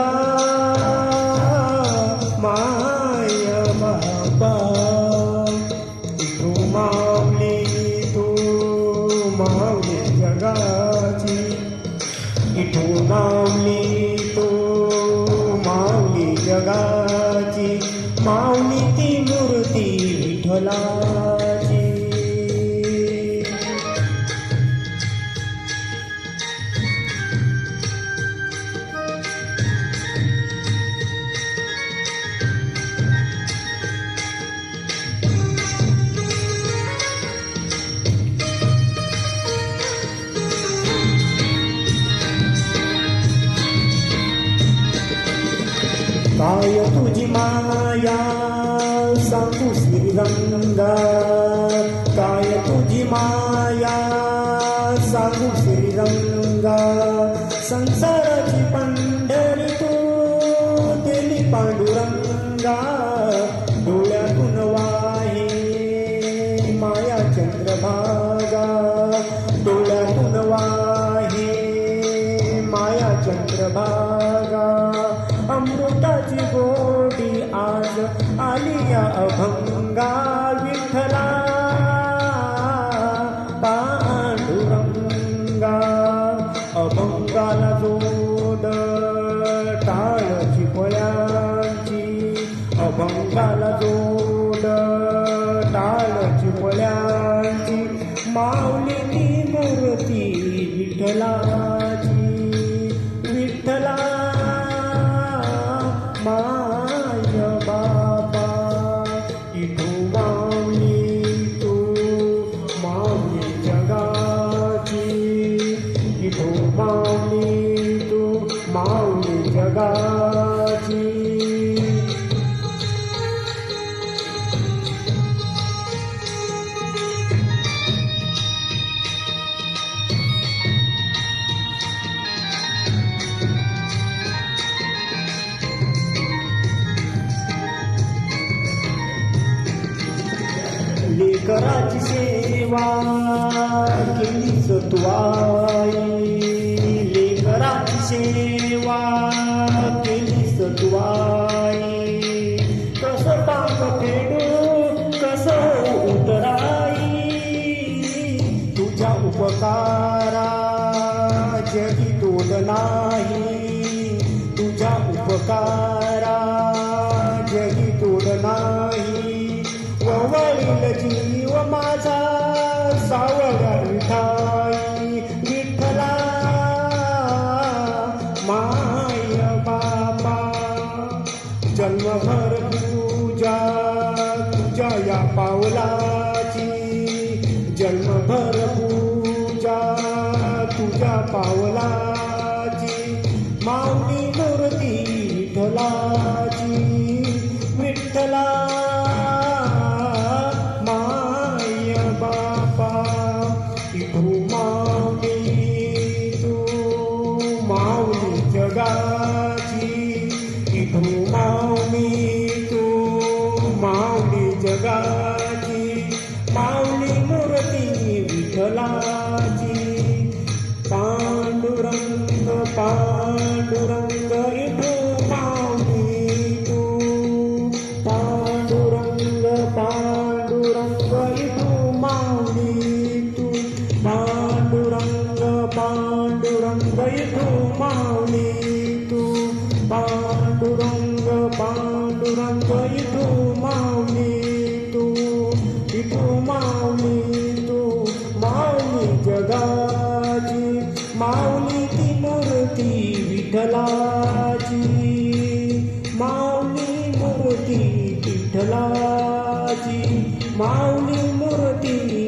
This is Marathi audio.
विठ्ठला माय बाबा तू माऊली जगाची इठू माऊली तू माऊली जगाची माऊली ती मूर्ती विठ्ठलाची काय तुझी माया सांगू श्रीरंगा काय तुझी माया सांगू श्रीरंगा संसाराची पंढरी तू दिली पांडुरंगा डोळ्यातून वाहे माया चंद्रभागा डोळ्यातून वाहे माया चंद्रभागा अमृताची गोडी आज आली या अभंगा विठ्ठला पांडुरंगा अभंगाला जोड टाळची फळ्यांची अभंगाला जोड टाळची फळ्यांची माऊली ती मूर्ती विठ्ठलाची विठ्ठला माय बाबा इठू माऊली तू माऊली जगाची इठू माऊली तू माऊली जगाची लेकराची सेवा केलीस तू आई लेकराची सेवा केलीस तू आई कसं पाक फेडू कसं उतराई तुझ्या उपकारा जगी तोड नाही तुझ्या उपकारा जगी तोड नाही वळील जीव माझा सावळ्या विठाई विठ्ठला माय बाबा जन्मभर पूजा तुझ्या या पावलाची जन्मभर पूजा तुझ्या पावलाची माऊली मूर्ती विठ्ठलाची विठ्ठला इठू माऊली तू माऊली जगाची इठू माऊली तू माऊली जगाची माऊली मूर्ती विठ्ठलाची पांडुरंग पांडुरंग इठू माऊली तू पांडुरंग पांडुरंग इठू माऊली तू पांडुरंग पांडुरंग इठू माऊली तू पांडुरंग पांडुरंग इठू माऊली तू इठू माऊली तू माऊली जगाची माऊली ती मूर्ती विठ्ठलाची माऊली मूर्ती विठ्ठलाची माऊली मूर्ती